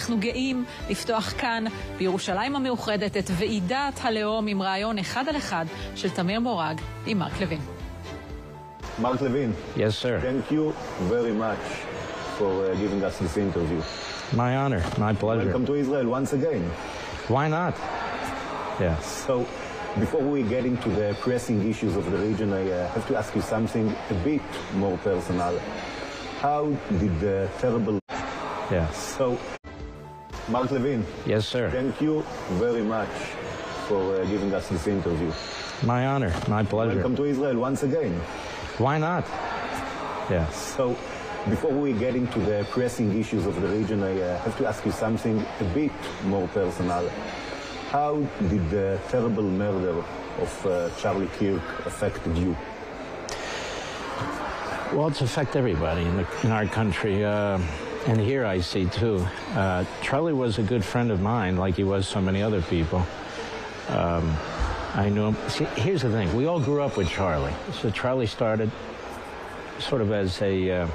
אנחנו גאים לפתוח כאן בירושלים המאוחדת את ועידת הלאום עם רעיון אחד על אחד של תמיר מורג עם מרק לוין. Mark Levin. Yes, sir. Thank you very much for giving us this interview. My honor, my pleasure. Welcome to Israel once again. Why not? Yeah. So, before we get into the pressing issues of the region, I have to ask you something a bit more personal. How did the terrible... Yes. So, Mark Levin. Yes, sir. Thank you very much for giving us this interview. My honor, my pleasure. Welcome to Israel once again. Why not? Yes. So, before we get into the pressing issues of the region, I have to ask you something a bit more personal. How did the terrible murder of Charlie Kirk affected you? Well, it's affected everybody in our country, and here I see too. Charlie was a good friend of mine, like he was so many other people. I knew him. See, here's the thing. We all grew up with Charlie. So Charlie started sort of as a,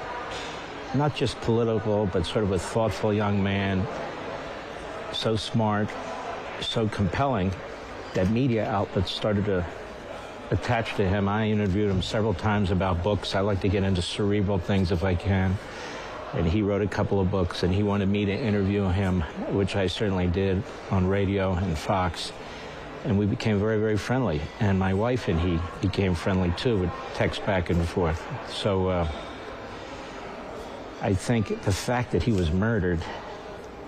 not just political, but sort of a thoughtful young man, so smart, so compelling that media outlets started to attach to him. I interviewed him several times about books. I like to get into cerebral things if I can. And he wrote a couple of books, and he wanted me to interview him, which I certainly did on radio and Fox. And we became very, very friendly. And my wife and he became friendly too, would text back and forth. So I think the fact that he was murdered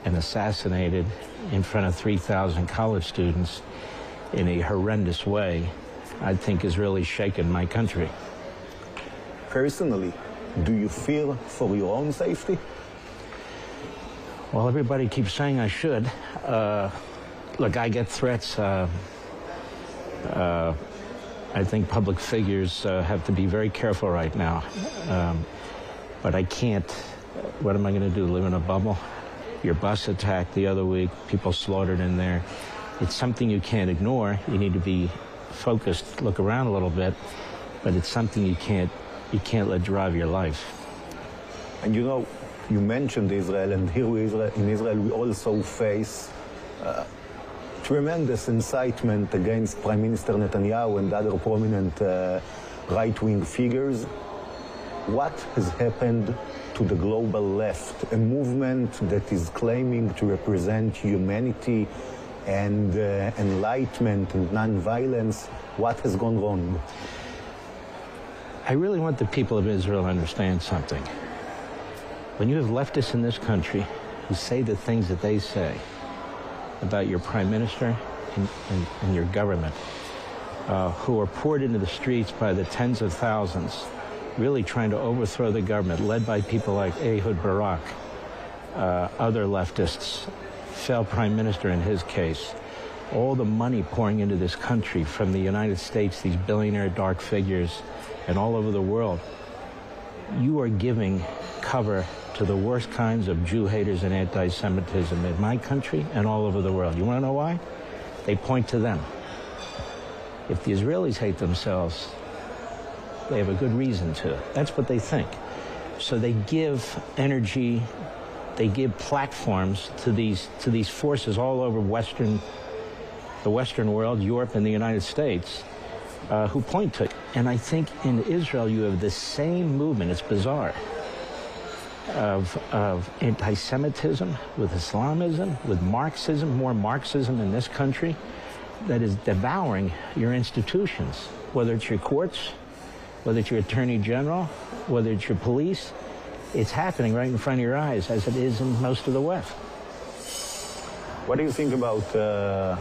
and assassinated in front of 3,000 college students in a horrendous way, I think has really shaken my country. Personally, do you fear for your own safety? Well, everybody keeps saying I should. Look, I get threats. I think public figures have to be very careful right now. But I can't. What am I going to do? Live in a bubble? Your bus attacked the other week. People slaughtered in there. It's something you can't ignore. You need to be focused, look around a little bit. But it's something you can't let drive your life. And you know, you mentioned Israel, and here in Israel we also face tremendous incitement against Prime Minister Netanyahu and other prominent right-wing figures. What has happened to the global left, a movement that is claiming to represent humanity and enlightenment and non-violence? What has gone wrong? I really want the people of Israel to understand something. When you have leftists in this country who say the things that they say about your prime minister and your government, who are poured into the streets by the tens of thousands, really trying to overthrow the government, led by people like Ehud Barak, other leftists, fell prime minister in his case, all the money pouring into this country from the United States, these billionaire dark figures, and all over the world, you are giving cover to the worst kinds of Jew haters and anti-Semitism in my country and all over the world. You want to know why? They point to them. If the Israelis hate themselves, they have a good reason to. That's what they think. So they give energy, they give platforms to these forces all over the Western world, Europe and the United States, who point to it. And I think in Israel you have the same movement, it's bizarre, of anti-Semitism, with Islamism, with Marxism, more Marxism in this country, that is devouring your institutions, whether it's your courts, whether it's your attorney general, whether it's your police. It's happening right in front of your eyes, as it is in most of the West. What do you think about the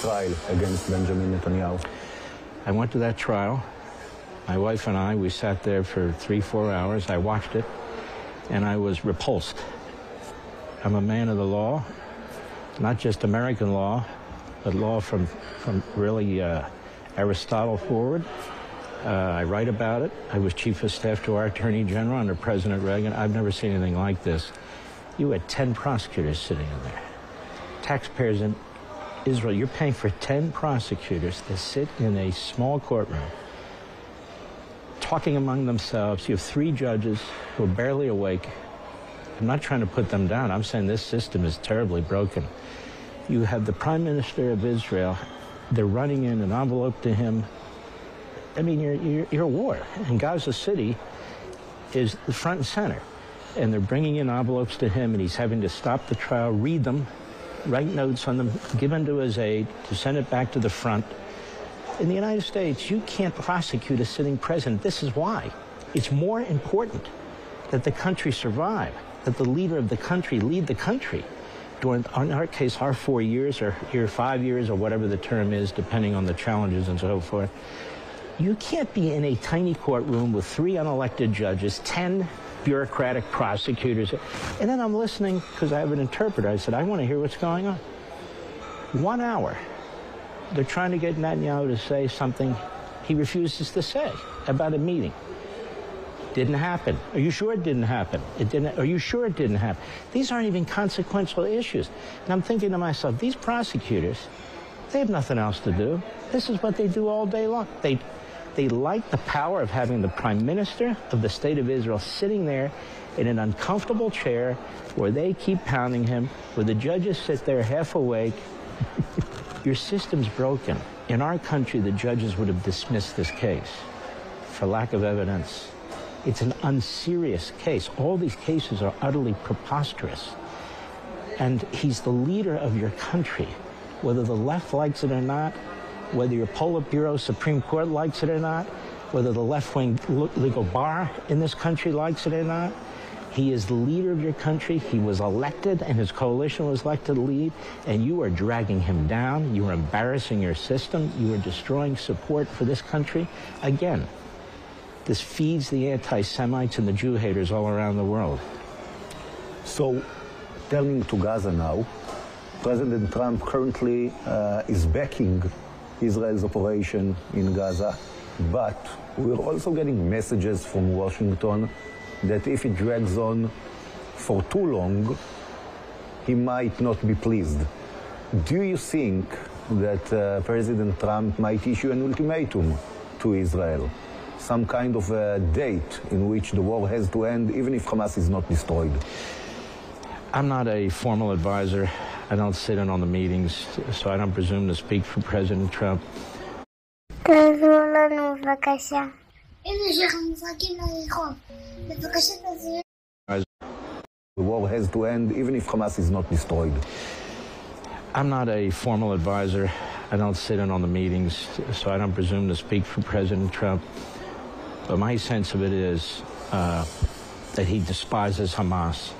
trial against Benjamin Netanyahu? I went to that trial. My wife and I, we sat there for 3-4 hours. I watched it, and I was repulsed. I'm a man of the law, not just American law, but law from really Aristotle forward. I write about it. I was chief of staff to our attorney general under President Reagan. I've never seen anything like this. You had 10 prosecutors sitting in there. Taxpayers in Israel, you're paying for 10 prosecutors to sit in a small courtroom talking among themselves. You have 3 judges who are barely awake, I'm not trying to put them down. I'm saying this system is terribly broken. You have the Prime Minister of Israel. They're running in an envelope to him. I mean, you're at war. And Gaza City is the front and center. And they're bringing in envelopes to him, and he's having to stop the trial, read them, write notes on them, give them to his aide, to send it back to the front. In the United States, you can't prosecute a sitting president. This is why. It's more important that the country survive, that the leader of the country lead the country during, in our case, our 4 years, or here 5 years, or whatever the term is, depending on the challenges and so forth. You can't be in a tiny courtroom with 3 unelected judges, 10 bureaucratic prosecutors. And then I'm listening, because I have an interpreter. I said, I want to hear what's going on. 1 hour. They're trying to get Netanyahu to say something he refuses to say about a meeting. Didn't happen. Are you sure it didn't happen? It didn't. Are you sure it didn't happen? These aren't even consequential issues. And I'm thinking to myself, these prosecutors, they have nothing else to do. This is what they do all day long. They like the power of having the Prime Minister of the State of Israel sitting there in an uncomfortable chair where they keep pounding him, where the judges sit there half awake. Your system's broken. In our country, the judges would have dismissed this case for lack of evidence. It's an unserious case. All these cases are utterly preposterous. And he's the leader of your country, whether the left likes it or not, whether your Politburo Supreme Court likes it or not, whether the left-wing legal bar in this country likes it or not. He is the leader of your country. He was elected, and his coalition was elected to lead, and you are dragging him down. You are embarrassing your system. You are destroying support for this country. Again, this feeds the anti-Semites and the Jew haters all around the world. So, turning to Gaza now, President Trump currently is backing Israel's operation in Gaza, but we're also getting messages from Washington that if it drags on for too long, he might not be pleased. Do you think that President Trump might issue an ultimatum to Israel? Some kind of a date in which the war has to end, even if Hamas is not destroyed? I'm not a formal advisor. I don't sit in on the meetings, so I don't presume to speak for President Trump. The war has to end, even if Hamas is not destroyed. I'm not a formal advisor. I don't sit in on the meetings, so I don't presume to speak for President Trump. But my sense of it is that he despises Hamas.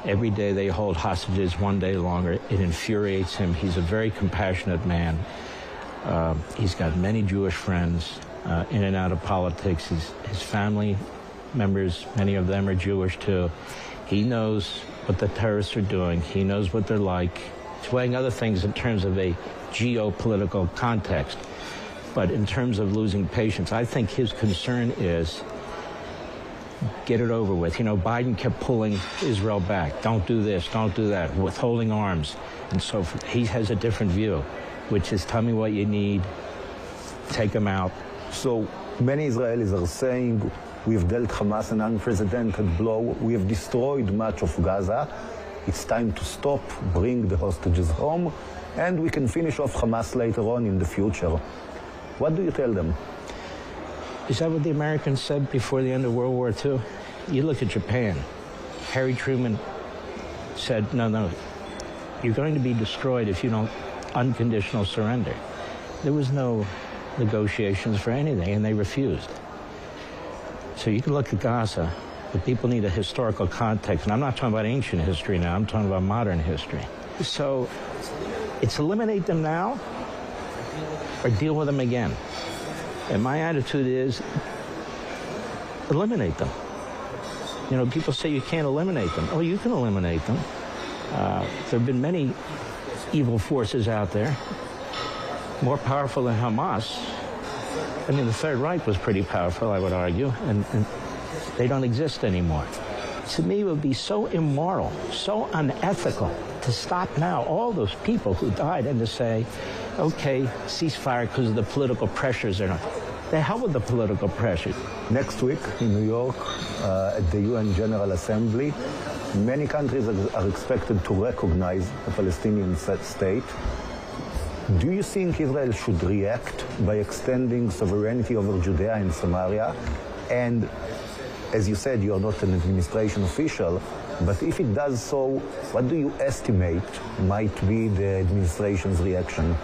Every day they hold hostages 1 day longer. It infuriates him. He's a very compassionate man. He's got many Jewish friends in and out of politics. His family members, many of them are Jewish too. He knows what the terrorists are doing. He knows what they're like. He's weighing other things in terms of a geopolitical context. But in terms of losing patience, I think his concern is get it over with. You know, Biden kept pulling Israel back. Don't do this, don't do that, withholding arms, and so forth. He has a different view, which is tell me what you need, take them out. So many Israelis are saying we've dealt Hamas an unprecedented blow. We have destroyed much of Gaza. It's time to stop, bring the hostages home, and we can finish off Hamas later on in the future. What do you tell them? Is that what the Americans said before the end of World War II? You look at Japan. Harry Truman said, no, you're going to be destroyed if you don't unconditional surrender. There was no negotiations for anything, and they refused. So you can look at Gaza, but people need a historical context. And I'm not talking about ancient history now, I'm talking about modern history. So it's eliminate them now or deal with them again. And my attitude is eliminate them. You know, people say you can't eliminate them. Oh, you can eliminate them. There have been many evil forces out there, more powerful than Hamas. I mean, the Third Reich was pretty powerful, I would argue, and they don't exist anymore. To me, it would be so immoral, so unethical to stop now all those people who died and to say, okay, ceasefire because of the political pressures. The hell with the political pressure. Next week in New York, at the UN General Assembly, Many countries are expected to recognize a Palestinian state. Do you think Israel should react by extending sovereignty over Judea and Samaria? And as you said, you are not an administration official, but if it does so, what do you estimate might be the administration's reaction?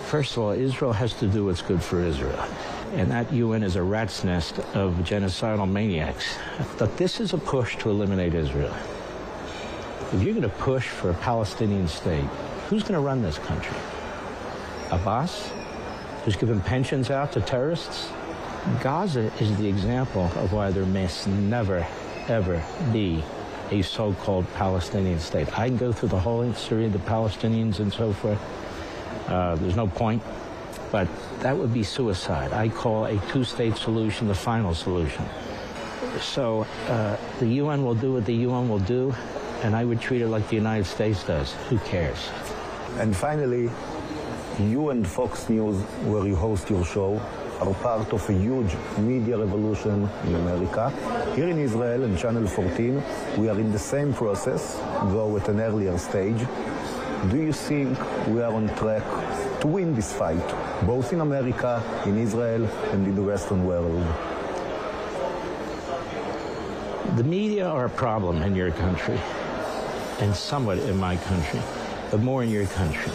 First of all, Israel has to do what's good for Israel. And that UN is a rat's nest of genocidal maniacs. But this is a push to eliminate Israel. If you're going to push for a Palestinian state, who's going to run this country? Abbas, who's giving pensions out to terrorists? Gaza is the example of why there must never, ever be a so-called Palestinian state. I can go through the whole history of the Palestinians and so forth. There's no point, but that would be suicide. I call a two-state solution the final solution. So the UN will do what the UN will do, and I would treat it like the United States does. Who cares? And finally, you and Fox News, where you host your show, are part of a huge media revolution in America. Here in Israel, in Channel 14, we are in the same process, though at an earlier stage. Do you think we are on track to win this fight, both in America, in Israel, and in the Western world? The media are a problem in your country, and somewhat in my country, but more in your country.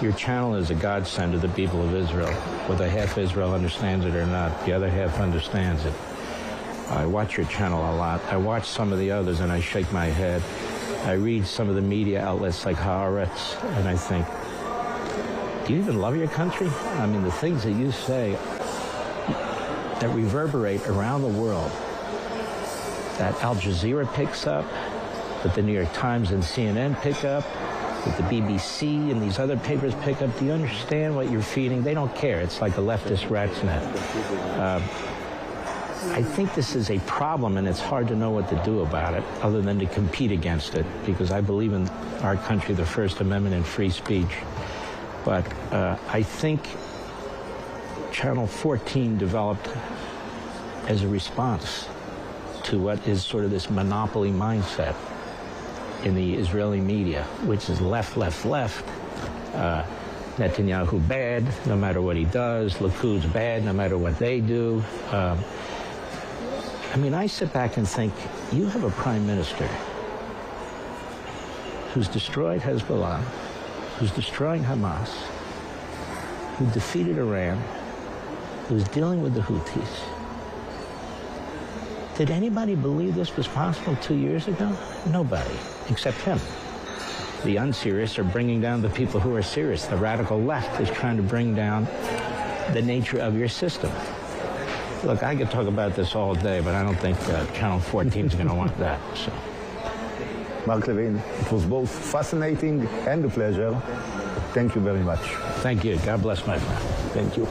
Your channel is a godsend to the people of Israel. Whether half Israel understands it or not, the other half understands it. I watch your channel a lot. I watch some of the others, and I shake my head. I read some of the media outlets like Haaretz, and I think, do you even love your country? I mean, the things that you say that reverberate around the world, that Al Jazeera picks up, that the New York Times and CNN pick up, that the BBC and these other papers pick up. Do you understand what you're feeding? They don't care. It's like a leftist rat's nest. I think this is a problem, and it's hard to know what to do about it other than to compete against it, because I believe in our country, the First Amendment and free speech. But I think Channel 14 developed as a response to what is sort of this monopoly mindset in the Israeli media, which is left, left, left. Netanyahu bad, no matter what he does. Likud's bad, no matter what they do. I mean, I sit back and think, you have a prime minister who's destroyed Hezbollah, who's destroying Hamas, who defeated Iran, who's dealing with the Houthis. Did anybody believe this was possible 2 years ago? Nobody, except him. The unserious are bringing down the people who are serious. The radical left is trying to bring down the nature of your system. Look, I could talk about this all day, but I don't think Channel 14 is going to want that. So. Mark Levin, it was both fascinating and a pleasure. Thank you very much. Thank you. God bless my friend. Thank you.